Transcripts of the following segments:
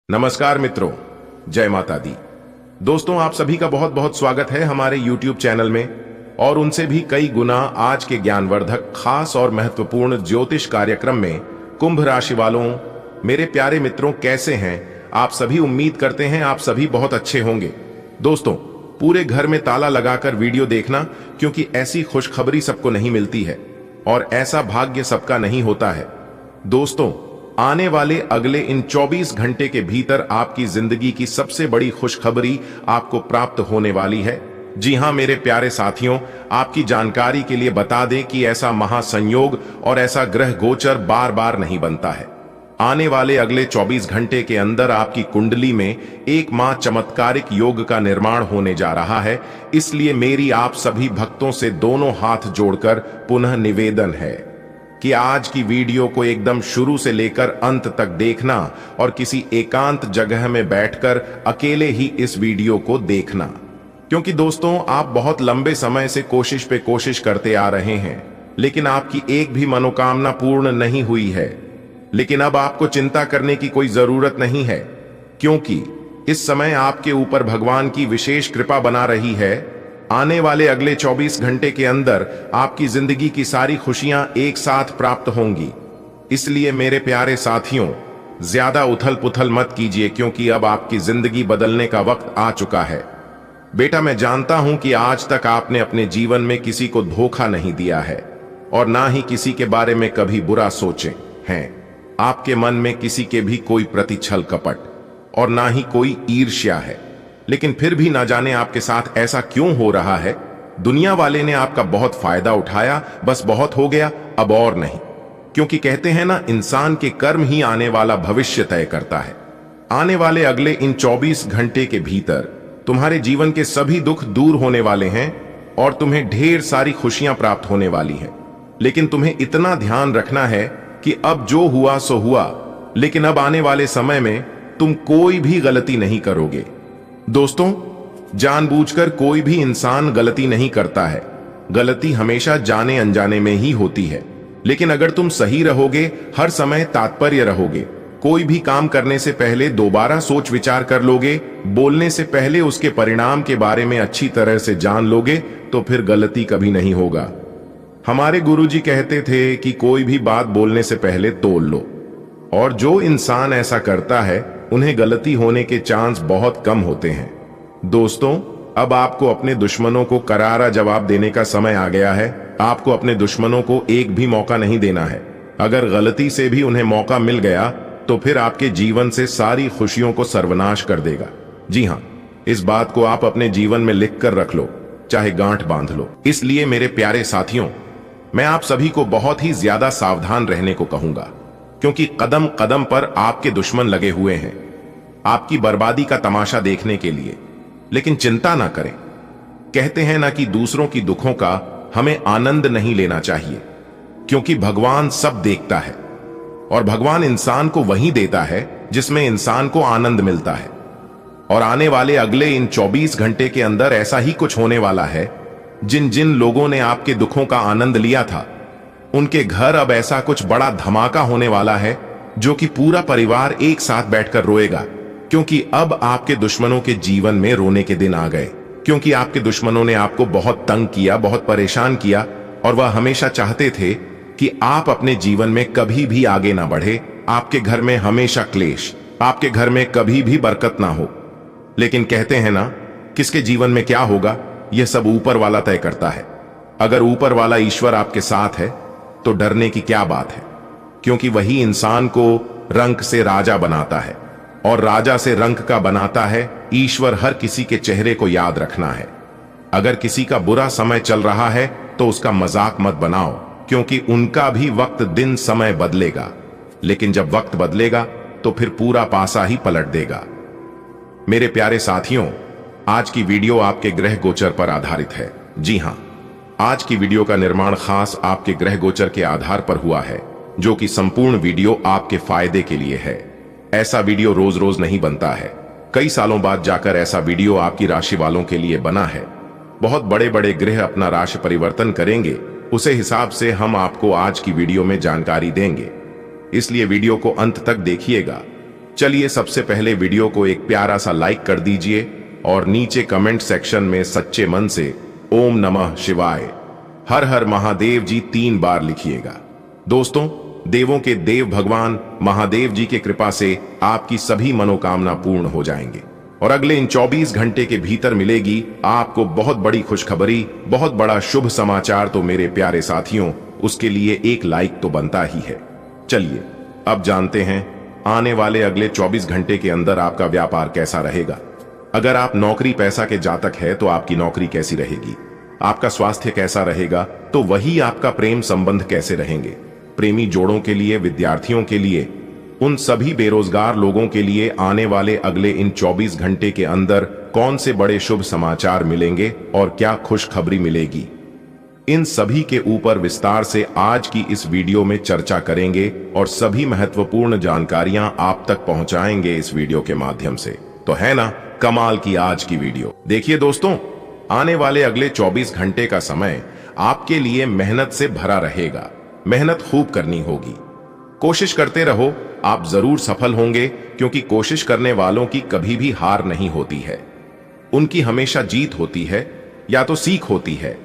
नमस्कार मित्रों, जय माता दी। दोस्तों, आप सभी का बहुत बहुत स्वागत है हमारे YouTube चैनल में और उनसे भी कई गुना आज के ज्ञानवर्धक खास और महत्वपूर्ण ज्योतिष कार्यक्रम में कुंभ राशि वालों, मेरे प्यारे मित्रों, कैसे हैं आप सभी। उम्मीद करते हैं आप सभी बहुत अच्छे होंगे। दोस्तों, पूरे घर में ताला लगाकर वीडियो देखना, क्योंकि ऐसी खुशखबरी सबको नहीं मिलती है और ऐसा भाग्य सबका नहीं होता है। दोस्तों, आने वाले अगले इन 24 घंटे के भीतर आपकी जिंदगी की सबसे बड़ी खुशखबरी आपको प्राप्त होने वाली है। जी हां मेरे प्यारे साथियों, आपकी जानकारी के लिए बता दें कि ऐसा महासंयोग और ऐसा ग्रह गोचर बार बार नहीं बनता है। आने वाले अगले 24 घंटे के अंदर आपकी कुंडली में एक मां चमत्कारिक योग का निर्माण होने जा रहा है। इसलिए मेरी आप सभी भक्तों से दोनों हाथ जोड़कर पुनः निवेदन है कि आज की वीडियो को एकदम शुरू से लेकर अंत तक देखना और किसी एकांत जगह में बैठकर अकेले ही इस वीडियो को देखना, क्योंकि दोस्तों, आप बहुत लंबे समय से कोशिश पे कोशिश करते आ रहे हैं, लेकिन आपकी एक भी मनोकामना पूर्ण नहीं हुई है। लेकिन अब आपको चिंता करने की कोई जरूरत नहीं है, क्योंकि इस समय आपके ऊपर भगवान की विशेष कृपा बना रही है। आने वाले अगले 24 घंटे के अंदर आपकी जिंदगी की सारी खुशियां एक साथ प्राप्त होंगी। इसलिए मेरे प्यारे साथियों, ज्यादा उथल पुथल मत कीजिए, क्योंकि अब आपकी जिंदगी बदलने का वक्त आ चुका है। बेटा, मैं जानता हूं कि आज तक आपने अपने जीवन में किसी को धोखा नहीं दिया है और ना ही किसी के बारे में कभी बुरा सोचे हैं। आपके मन में किसी के भी कोई प्रतिछल कपट और ना ही कोई ईर्ष्या है, लेकिन फिर भी ना जाने आपके साथ ऐसा क्यों हो रहा है। दुनिया वाले ने आपका बहुत फायदा उठाया, बस बहुत हो गया, अब और नहीं। क्योंकि कहते हैं ना, इंसान के कर्म ही आने वाला भविष्य तय करता है। आने वाले अगले इन 24 घंटे के भीतर तुम्हारे जीवन के सभी दुख दूर होने वाले हैं और तुम्हें ढेर सारी खुशियां प्राप्त होने वाली हैं। लेकिन तुम्हें इतना ध्यान रखना है कि अब जो हुआ सो हुआ, लेकिन अब आने वाले समय में तुम कोई भी गलती नहीं करोगे। दोस्तों, जानबूझकर कोई भी इंसान गलती नहीं करता है। गलती हमेशा जाने अनजाने में ही होती है। लेकिन अगर तुम सही रहोगे, हर समय तात्पर्य रहोगे, कोई भी काम करने से पहले दोबारा सोच विचार कर लोगे, बोलने से पहले उसके परिणाम के बारे में अच्छी तरह से जान लोगे, तो फिर गलती कभी नहीं होगा। हमारे गुरुजी कहते थे कि कोई भी बात बोलने से पहले तोल लो, और जो इंसान ऐसा करता है उन्हें गलती होने के चांस बहुत कम होते हैं। दोस्तों, अब आपको अपने दुश्मनों को करारा जवाब देने का समय आ गया है। आपको अपने दुश्मनों को एक भी मौका नहीं देना है। अगर गलती से भी उन्हें मौका मिल गया तो फिर आपके जीवन से सारी खुशियों को सर्वनाश कर देगा। जी हां, इस बात को आप अपने जीवन में लिख कर रख लो, चाहे गांठ बांध लो। इसलिए मेरे प्यारे साथियों, मैं आप सभी को बहुत ही ज्यादा सावधान रहने को कहूंगा, क्योंकि कदम कदम पर आपके दुश्मन लगे हुए हैं आपकी बर्बादी का तमाशा देखने के लिए। लेकिन चिंता ना करें। कहते हैं ना कि दूसरों की दुखों का हमें आनंद नहीं लेना चाहिए, क्योंकि भगवान सब देखता है और भगवान इंसान को वही देता है जिसमें इंसान को आनंद मिलता है। और आने वाले अगले इन 24 घंटे के अंदर ऐसा ही कुछ होने वाला है। जिन जिन लोगों ने आपके दुखों का आनंद लिया था, उनके घर अब ऐसा कुछ बड़ा धमाका होने वाला है, जो कि पूरा परिवार एक साथ बैठकर रोएगा। क्योंकि अब आपके दुश्मनों के जीवन में रोने के दिन आ गए, क्योंकि आपके दुश्मनों ने आपको बहुत तंग किया, बहुत परेशान किया, और वह हमेशा चाहते थे कि आप अपने जीवन में कभी भी आगे ना बढ़े। आपके घर में हमेशा क्लेश, आपके घर में कभी भी बरकत ना हो। लेकिन कहते हैं ना, किसके जीवन में क्या होगा यह सब ऊपर वाला तय करता है। अगर ऊपर वाला ईश्वर आपके साथ है तो डरने की क्या बात है, क्योंकि वही इंसान को रंक से राजा बनाता है और राजा से रंक का बनाता है ईश्वर। हर किसी के चेहरे को याद रखना है। अगर किसी का बुरा समय चल रहा है तो उसका मजाक मत बनाओ, क्योंकि उनका भी वक्त दिन समय बदलेगा। लेकिन जब वक्त बदलेगा तो फिर पूरा पासा ही पलट देगा। मेरे प्यारे साथियों, आज की वीडियो आपके ग्रह गोचर पर आधारित है। जी हां, आज की वीडियो का निर्माण खास आपके ग्रह गोचर के आधार पर हुआ है, जो कि संपूर्ण वीडियो आपके फायदे के लिए है। ऐसा वीडियो रोज रोज नहीं बनता है। कई सालों बाद जाकर ऐसा वीडियो आपकी राशि वालों के लिए बना है। बहुत बड़े बड़े ग्रह अपना राशि परिवर्तन करेंगे, उसे हिसाब से हम आपको आज की वीडियो में जानकारी देंगे। इसलिए वीडियो को अंत तक देखिएगा चलिए सबसे पहले वीडियो को एक प्यारा सा लाइक कर दीजिए और नीचे कमेंट सेक्शन में सच्चे मन से ओम नमः शिवाय, हर हर महादेव जी 3 बार लिखिएगा। दोस्तों, देवों के देव भगवान महादेव जी के कृपा से आपकी सभी मनोकामना पूर्ण हो जाएंगे और अगले इन 24 घंटे के भीतर मिलेगी आपको बहुत बड़ी खुशखबरी, बहुत बड़ा शुभ समाचार। तो मेरे प्यारे साथियों, उसके लिए एक लाइक तो बनता ही है। चलिए अब जानते हैं आने वाले अगले 24 घंटे के अंदर आपका व्यापार कैसा रहेगा। अगर आप नौकरी पैसा के जातक है तो आपकी नौकरी कैसी रहेगी, आपका स्वास्थ्य कैसा रहेगा, तो वही आपका प्रेम संबंध कैसे रहेंगे। प्रेमी जोड़ों के लिए, विद्यार्थियों के लिए, उन सभी बेरोजगार लोगों के लिए आने वाले अगले इन 24 घंटे के अंदर कौन से बड़े शुभ समाचार मिलेंगे और क्या खुशखबरी मिलेगी, इन सभी के ऊपर विस्तार से आज की इस वीडियो में चर्चा करेंगे और सभी महत्वपूर्ण जानकारियां आप तक पहुंचाएंगे इस वीडियो के माध्यम से। तो है ना कमाल की आज की वीडियो। देखिए दोस्तों, आने वाले अगले 24 घंटे का समय आपके लिए मेहनत से भरा रहेगा। मेहनत खूब करनी होगी, कोशिश करते रहो, आप जरूर सफल होंगे, क्योंकि कोशिश करने वालों की कभी भी हार नहीं होती है, उनकी हमेशा जीत होती है या तो सीख होती है।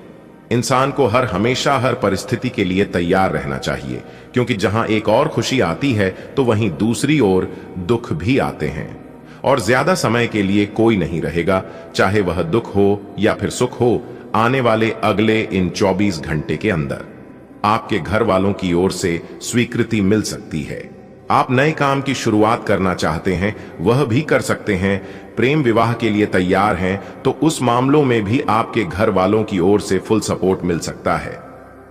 इंसान को हमेशा हर परिस्थिति के लिए तैयार रहना चाहिए, क्योंकि जहां एक और खुशी आती है तो वहीं दूसरी ओर दुख भी आते हैं और ज्यादा समय के लिए कोई नहीं रहेगा, चाहे वह दुख हो या फिर सुख हो। आने वाले अगले इन 24 घंटे के अंदर आपके घर वालों की ओर से स्वीकृति मिल सकती है। आप नए काम की शुरुआत करना चाहते हैं, वह भी कर सकते हैं। प्रेम विवाह के लिए तैयार हैं तो उस मामलों में भी आपके घर वालों की ओर से फुल सपोर्ट मिल सकता है।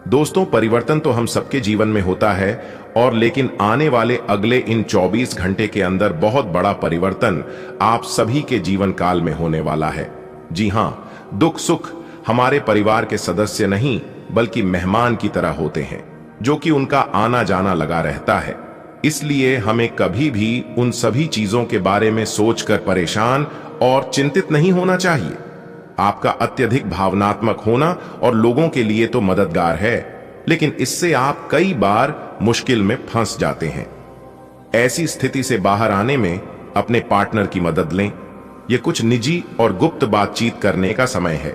दोस्तों, परिवर्तन तो हम सबके जीवन में होता है और लेकिन आने वाले अगले इन 24 घंटे के अंदर बहुत बड़ा परिवर्तन आप सभी के जीवन काल में होने वाला है। जी हां, दुख सुख हमारे परिवार के सदस्य नहीं बल्कि मेहमान की तरह होते हैं, जो कि उनका आना जाना लगा रहता है। इसलिए हमें कभी भी उन सभी चीजों के बारे में सोचकर परेशान और चिंतित नहीं होना चाहिए। आपका अत्यधिक भावनात्मक होना और लोगों के लिए तो मददगार है, लेकिन इससे आप कई बार मुश्किल में फंस जाते हैं। ऐसी स्थिति से बाहर आने में अपने पार्टनर की मदद लें। यह कुछ निजी और गुप्त बातचीत करने का समय है।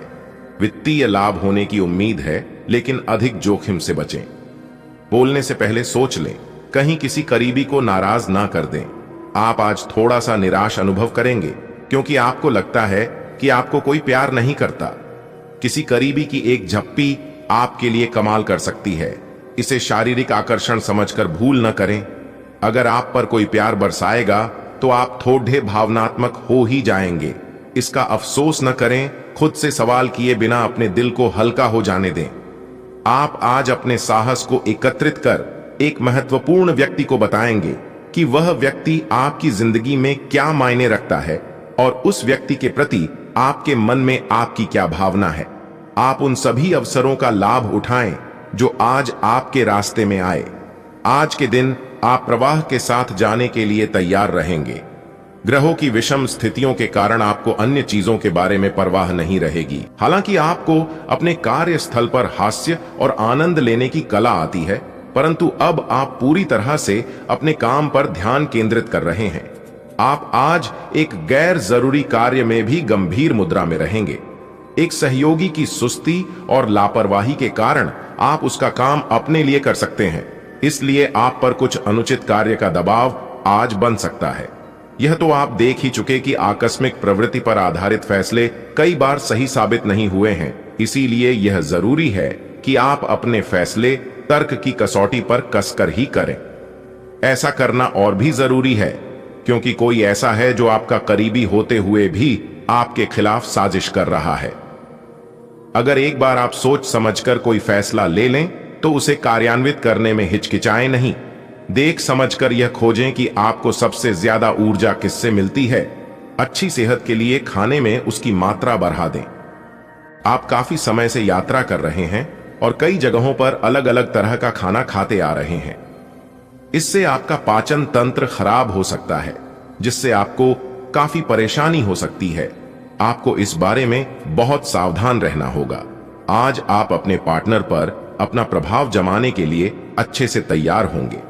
वित्तीय लाभ होने की उम्मीद है, लेकिन अधिक जोखिम से बचें। बोलने से पहले सोच लें, कहीं किसी करीबी को नाराज ना कर दें। आप आज थोड़ा सा निराश अनुभव करेंगे, क्योंकि आपको लगता है कि आपको कोई प्यार नहीं करता। किसी करीबी की एक झप्पी आपके लिए कमाल कर सकती है। इसे शारीरिक आकर्षण समझकर भूल न करें। अगर आप पर कोई प्यार बरसाएगा तो आप थोड़े भावनात्मक हो ही जाएंगे। इसका अफसोस न करें। खुद से सवाल किए बिना अपने दिल को हल्का हो जाने दें। आप आज अपने साहस को एकत्रित कर एक महत्वपूर्ण व्यक्ति को बताएंगे कि वह व्यक्ति आपकी जिंदगी में क्या मायने रखता है और उस व्यक्ति के प्रति आपके मन में आपकी क्या भावना है। आप उन सभी अवसरों का लाभ उठाएं जो आज आपके रास्ते में आए। आज के दिन आप प्रवाह के साथ जाने के लिए तैयार रहेंगे। ग्रहों की विषम स्थितियों के कारण आपको अन्य चीजों के बारे में परवाह नहीं रहेगी। हालांकि आपको अपने कार्यस्थल पर हास्य और आनंद लेने की कला आती है, परंतु अब आप पूरी तरह से अपने काम पर ध्यान केंद्रित कर रहे हैं। आप आज एक गैर जरूरी कार्य में भी गंभीर मुद्रा में रहेंगे। एक सहयोगी की सुस्ती और लापरवाही के कारण आप उसका काम अपने लिए कर सकते हैं, इसलिए आप पर कुछ अनुचित कार्य का दबाव आज बन सकता है। यह तो आप देख ही चुके कि आकस्मिक प्रवृत्ति पर आधारित फैसले कई बार सही साबित नहीं हुए हैं। इसीलिए यह जरूरी है कि आप अपने फैसले तर्क की कसौटी पर कसकर ही करें। ऐसा करना और भी जरूरी है, क्योंकि कोई ऐसा है जो आपका करीबी होते हुए भी आपके खिलाफ साजिश कर रहा है। अगर एक बार आप सोच समझकर कोई फैसला ले लें तो उसे कार्यान्वित करने में हिचकिचाएं नहीं। देख समझकर यह खोजें कि आपको सबसे ज्यादा ऊर्जा किससे मिलती है। अच्छी सेहत के लिए खाने में उसकी मात्रा बढ़ा दें। आप काफी समय से यात्रा कर रहे हैं और कई जगहों पर अलग अलग तरह का खाना खाते आ रहे हैं। इससे आपका पाचन तंत्र खराब हो सकता है, जिससे आपको काफी परेशानी हो सकती है। आपको इस बारे में बहुत सावधान रहना होगा। आज आप अपने पार्टनर पर अपना प्रभाव जमाने के लिए अच्छे से तैयार होंगे।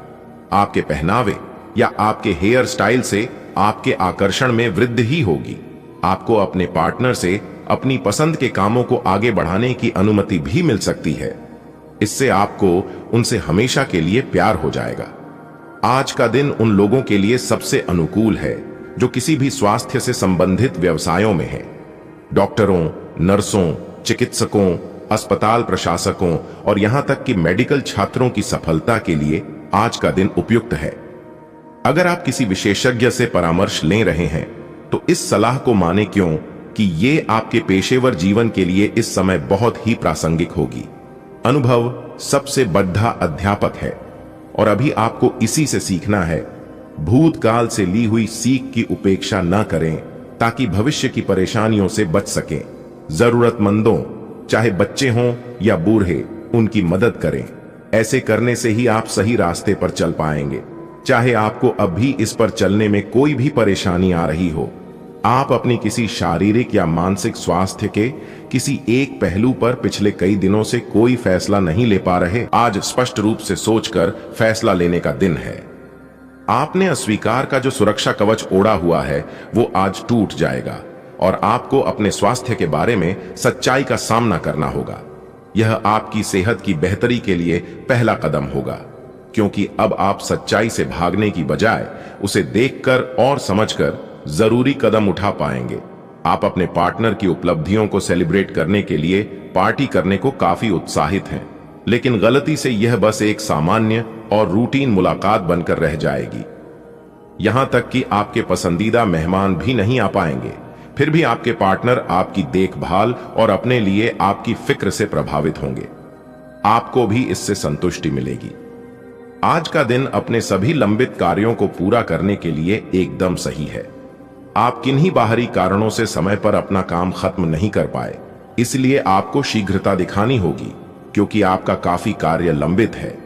आपके पहनावे, या आपके हेयर स्टाइल से आपके आकर्षण में वृद्धि ही होगी। आपको अपने पार्टनर से अपनी पसंद के कामों को आगे बढ़ाने की अनुमति भी मिल सकती है। इससे आपको उनसे हमेशा के लिए प्यार हो जाएगा। आज का दिन उन लोगों के लिए सबसे अनुकूल है जो किसी भी स्वास्थ्य से संबंधित व्यवसायों में हैं। डॉक्टरों, नर्सों, चिकित्सकों, अस्पताल प्रशासकों और यहां तक कि मेडिकल छात्रों की सफलता के लिए आज का दिन उपयुक्त है। अगर आप किसी विशेषज्ञ से परामर्श ले रहे हैं तो इस सलाह को माने, क्यों कि ये आपके पेशेवर जीवन के लिए इस समय बहुत ही प्रासंगिक होगी। अनुभव सबसे बड़ा अध्यापक है और अभी आपको इसी से सीखना है। भूतकाल से ली हुई सीख की उपेक्षा न करें ताकि भविष्य की परेशानियों से बच सकें। जरूरतमंदों, चाहे बच्चे हों या बूढ़े, उनकी मदद करें। ऐसे करने से ही आप सही रास्ते पर चल पाएंगे। चाहे आपको अभी इस पर चलने में कोई भी परेशानी आ रही हो, आप अपनी किसी शारीरिक या मानसिक स्वास्थ्य के किसी एक पहलू पर पिछले कई दिनों से कोई फैसला नहीं ले पा रहे, आज स्पष्ट रूप से सोचकर फैसला लेने का दिन है। आपने अस्वीकार का जो सुरक्षा कवच ओढ़ा हुआ है वो आज टूट जाएगा और आपको अपने स्वास्थ्य के बारे में सच्चाई का सामना करना होगा। यह आपकी सेहत की बेहतरी के लिए पहला कदम होगा, क्योंकि अब आप सच्चाई से भागने की बजाय उसे देखकर और समझकर जरूरी कदम उठा पाएंगे। आप अपने पार्टनर की उपलब्धियों को सेलिब्रेट करने के लिए पार्टी करने को काफी उत्साहित हैं, लेकिन गलती से यह बस एक सामान्य और रूटीन मुलाकात बनकर रह जाएगी। यहां तक कि आपके पसंदीदा मेहमान भी नहीं आ पाएंगे। फिर भी आपके पार्टनर आपकी देखभाल और अपने लिए आपकी फिक्र से प्रभावित होंगे। आपको भी इससे संतुष्टि मिलेगी। आज का दिन अपने सभी लंबित कार्यों को पूरा करने के लिए एकदम सही है। आप किन्हीं बाहरी कारणों से समय पर अपना काम खत्म नहीं कर पाए, इसलिए आपको शीघ्रता दिखानी होगी, क्योंकि आपका काफी कार्य लंबित है।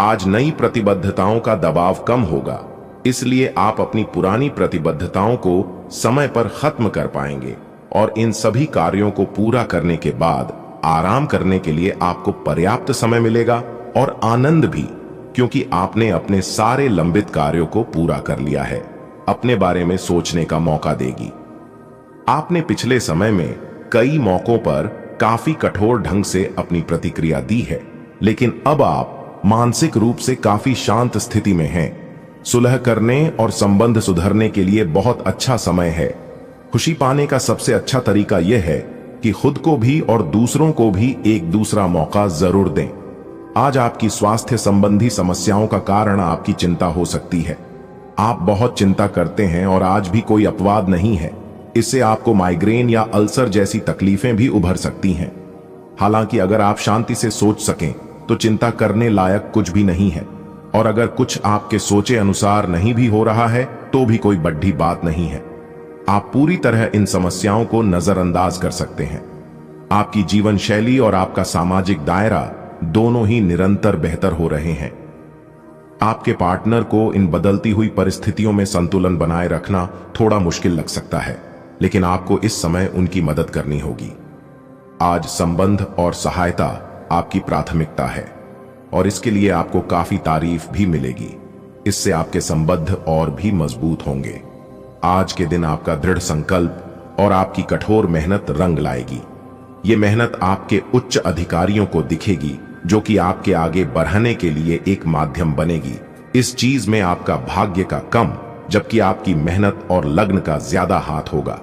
आज नई प्रतिबद्धताओं का दबाव कम होगा, इसलिए आप अपनी पुरानी प्रतिबद्धताओं को समय पर खत्म कर पाएंगे और इन सभी कार्यों को पूरा करने के बाद आराम करने के लिए आपको पर्याप्त समय मिलेगा और आनंद भी, क्योंकि आपने अपने सारे लंबित कार्यों को पूरा कर लिया है। अपने बारे में सोचने का मौका देगी। आपने पिछले समय में कई मौकों पर काफी कठोर ढंग से अपनी प्रतिक्रिया दी है, लेकिन अब आप मानसिक रूप से काफी शांत स्थिति में हैं। सुलह करने और संबंध सुधरने के लिए बहुत अच्छा समय है। खुशी पाने का सबसे अच्छा तरीका यह है कि खुद को भी और दूसरों को भी एक दूसरा मौका जरूर दें। आज आपकी स्वास्थ्य संबंधी समस्याओं का कारण आपकी चिंता हो सकती है। आप बहुत चिंता करते हैं और आज भी कोई अपवाद नहीं है। इससे आपको माइग्रेन या अल्सर जैसी तकलीफें भी उभर सकती हैं। हालांकि अगर आप शांति से सोच सकें तो चिंता करने लायक कुछ भी नहीं है, और अगर कुछ आपके सोचे अनुसार नहीं भी हो रहा है तो भी कोई बड़ी बात नहीं है। आप पूरी तरह इन समस्याओं को नजरअंदाज कर सकते हैं। आपकी जीवन शैली और आपका सामाजिक दायरा दोनों ही निरंतर बेहतर हो रहे हैं। आपके पार्टनर को इन बदलती हुई परिस्थितियों में संतुलन बनाए रखना थोड़ा मुश्किल लग सकता है, लेकिन आपको इस समय उनकी मदद करनी होगी। आज संबंध और सहायता आपकी प्राथमिकता है और इसके लिए आपको काफी तारीफ भी मिलेगी। इससे आपके संबंध और भी मजबूत होंगे। आज के दिन आपका दृढ़ संकल्प और आपकी कठोर मेहनत रंग लाएगी। ये मेहनत आपके उच्च अधिकारियों को दिखेगी, जो कि आपके आगे बढ़ने के लिए एक माध्यम बनेगी। इस चीज में आपका भाग्य का कम, जबकि आपकी मेहनत और लग्न का ज्यादा हाथ होगा।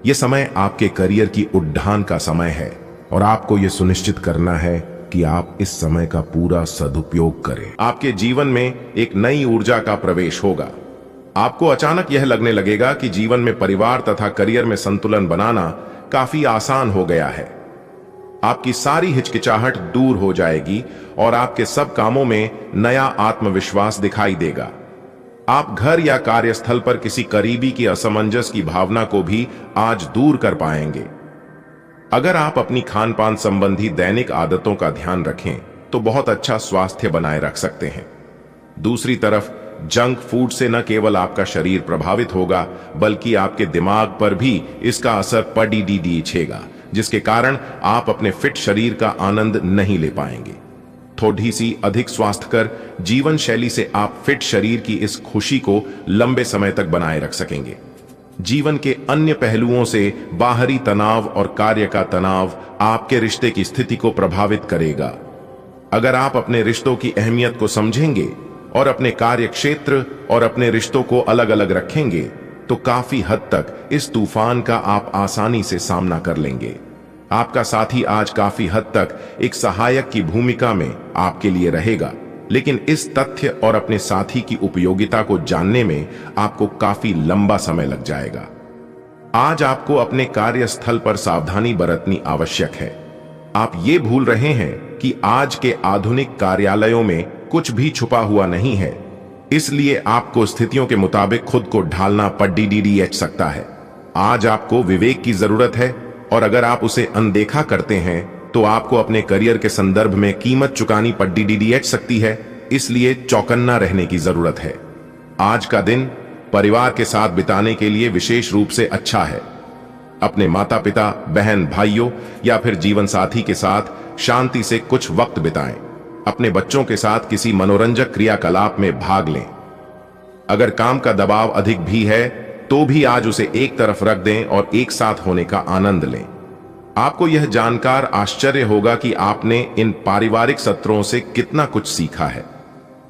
यह समय आपके करियर की उड्डान का समय है और आपको यह सुनिश्चित करना है कि आप इस समय का पूरा सदुपयोग करें। आपके जीवन में एक नई ऊर्जा का प्रवेश होगा। आपको अचानक यह लगने लगेगा कि जीवन में परिवार तथा करियर में संतुलन बनाना काफी आसान हो गया है। आपकी सारी हिचकिचाहट दूर हो जाएगी और आपके सब कामों में नया आत्मविश्वास दिखाई देगा। आप घर या कार्यस्थल पर किसी करीबी की असमंजस की भावना को भी आज दूर कर पाएंगे। अगर आप अपनी खान पान संबंधी दैनिक आदतों का ध्यान रखें तो बहुत अच्छा स्वास्थ्य बनाए रख सकते हैं। दूसरी तरफ जंक फूड से न केवल आपका शरीर प्रभावित होगा, बल्कि आपके दिमाग पर भी इसका असर पड़ेगा, जिसके कारण आप अपने फिट शरीर का आनंद नहीं ले पाएंगे। थोड़ी सी अधिक स्वास्थ्यकर जीवन शैली से आप फिट शरीर की इस खुशी को लंबे समय तक बनाए रख सकेंगे। जीवन के अन्य पहलुओं से बाहरी तनाव और कार्य का तनाव आपके रिश्ते की स्थिति को प्रभावित करेगा। अगर आप अपने रिश्तों की अहमियत को समझेंगे और अपने कार्य क्षेत्र और अपने रिश्तों को अलग अलग रखेंगे तो काफी हद तक इस तूफान का आप आसानी से सामना कर लेंगे। आपका साथी आज काफी हद तक एक सहायक की भूमिका में आपके लिए रहेगा, लेकिन इस तथ्य और अपने साथी की उपयोगिता को जानने में आपको काफी लंबा समय लग जाएगा। आज आपको अपने कार्यस्थल पर सावधानी बरतनी आवश्यक है। आप ये भूल रहे हैं कि आज के आधुनिक कार्यालयों में कुछ भी छुपा हुआ नहीं है, इसलिए आपको स्थितियों के मुताबिक खुद को ढालना पड़ सकता है। आज आपको विवेक की जरूरत है और अगर आप उसे अनदेखा करते हैं तो आपको अपने करियर के संदर्भ में कीमत चुकानी पड़ सकती है, इसलिए चौकन्ना रहने की जरूरत है। आज का दिन परिवार के साथ बिताने के लिए विशेष रूप से अच्छा है। अपने माता पिता, बहन भाइयों या फिर जीवन साथी के साथ शांति से कुछ वक्त बिताएं। अपने बच्चों के साथ किसी मनोरंजक क्रियाकलाप में भाग लें। अगर काम का दबाव अधिक भी है तो भी आज उसे एक तरफ रख दें और एक साथ होने का आनंद लें। आपको यह जानकर आश्चर्य होगा कि आपने इन पारिवारिक सत्रों से कितना कुछ सीखा है।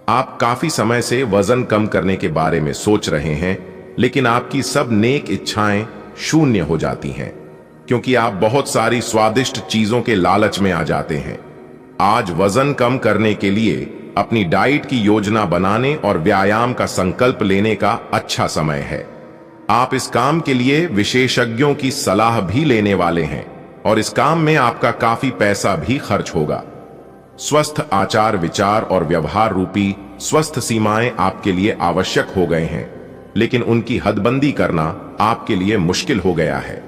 आप काफी समय से वजन कम करने के बारे में सोच रहे हैं, लेकिन आपकी सब नेक इच्छाएं शून्य हो जाती हैं क्योंकि आप बहुत सारी स्वादिष्ट चीजों के लालच में आ जाते हैं। आज वजन कम करने के लिए अपनी डाइट की योजना बनाने और व्यायाम का संकल्प लेने का अच्छा समय है। आप इस काम के लिए विशेषज्ञों की सलाह भी लेने वाले हैं और इस काम में आपका काफी पैसा भी खर्च होगा। स्वस्थ आचार विचार और व्यवहार रूपी स्वस्थ सीमाएं आपके लिए आवश्यक हो गए हैं, लेकिन उनकी हदबंदी करना आपके लिए मुश्किल हो गया है।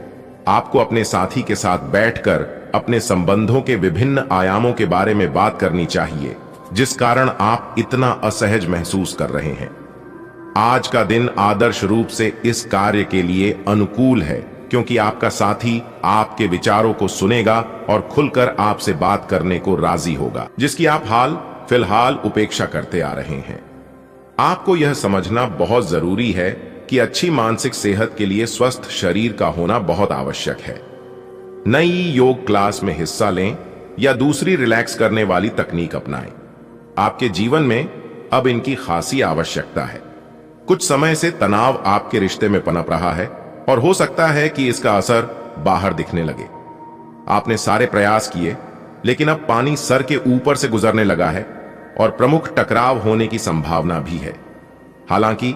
आपको अपने साथी के साथ बैठकर अपने संबंधों के विभिन्न आयामों के बारे में बात करनी चाहिए, जिस कारण आप इतना असहज महसूस कर रहे हैं। आज का दिन आदर्श रूप से इस कार्य के लिए अनुकूल है क्योंकि आपका साथी आपके विचारों को सुनेगा और खुलकर आपसे बात करने को राजी होगा, जिसकी आप फिलहाल उपेक्षा करते आ रहे हैं। आपको यह समझना बहुत जरूरी है कि अच्छी मानसिक सेहत के लिए स्वस्थ शरीर का होना बहुत आवश्यक है। नई योग क्लास में हिस्सा लें या दूसरी रिलैक्स करने वाली तकनीक अपनाएं। आपके जीवन में अब इनकी खासी आवश्यकता है। कुछ समय से तनाव आपके रिश्ते में पनप रहा है और हो सकता है कि इसका असर बाहर दिखने लगे। आपने सारे प्रयास किए, लेकिन अब पानी सर के ऊपर से गुजरने लगा है और प्रमुख टकराव होने की संभावना भी है। हालांकि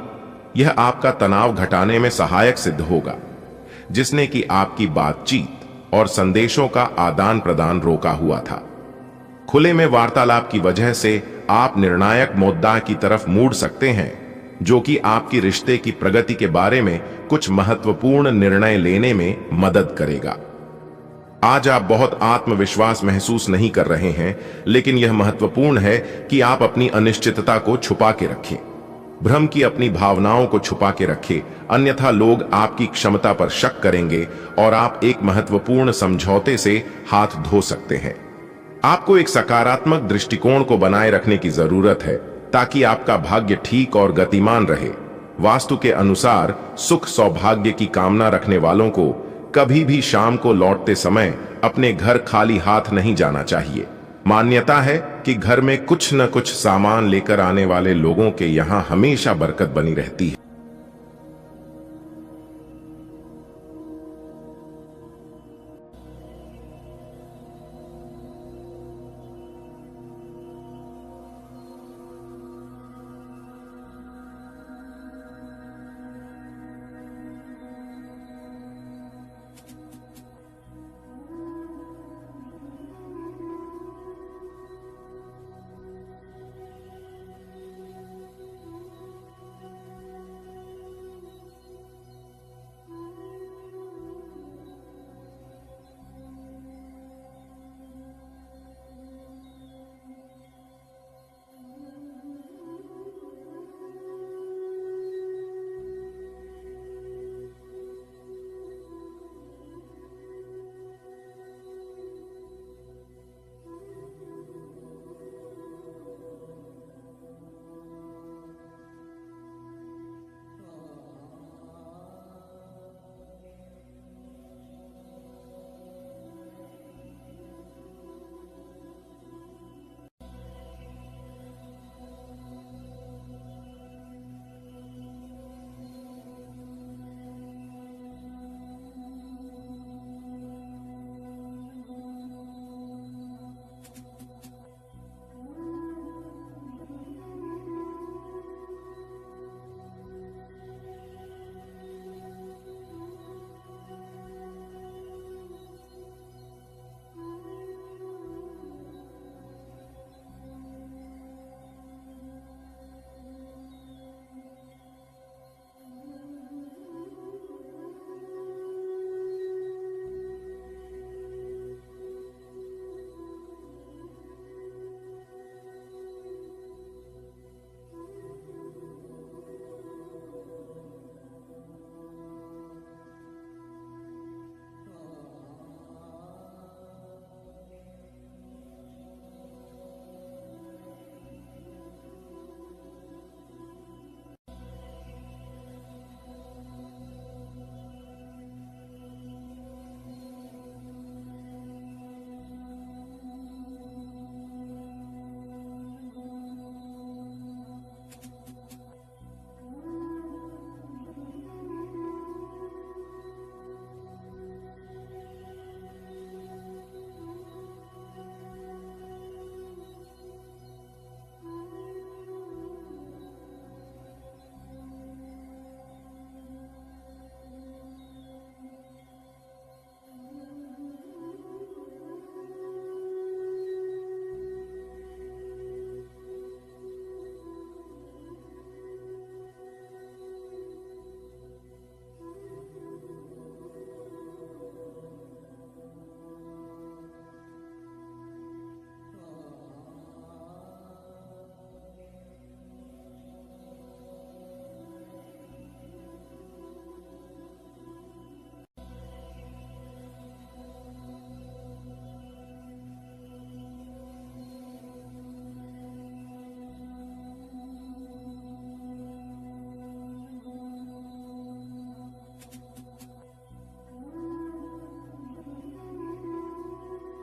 यह आपका तनाव घटाने में सहायक सिद्ध होगा, जिसने कि आपकी बातचीत और संदेशों का आदान प्रदान रोका हुआ था। खुले में वार्तालाप की वजह से आप निर्णायक मुद्दा की तरफ मुड़ सकते हैं, जो कि आपकी रिश्ते की प्रगति के बारे में कुछ महत्वपूर्ण निर्णय लेने में मदद करेगा। आज आप बहुत आत्मविश्वास महसूस नहीं कर रहे हैं, लेकिन यह महत्वपूर्ण है कि आप अपनी अनिश्चितता को छुपा के रखें। भ्रम की अपनी भावनाओं को छुपा के रखें, अन्यथा लोग आपकी क्षमता पर शक करेंगे और आप एक महत्वपूर्ण समझौते से हाथ धो सकते हैं। आपको एक सकारात्मक दृष्टिकोण को बनाए रखने की जरूरत है ताकि आपका भाग्य ठीक और गतिमान रहे। वास्तु के अनुसार सुख सौभाग्य की कामना रखने वालों को कभी भी शाम को लौटते समय अपने घर खाली हाथ नहीं जाना चाहिए। मान्यता है कि घर में कुछ न कुछ सामान लेकर आने वाले लोगों के यहाँ हमेशा बरकत बनी रहती है।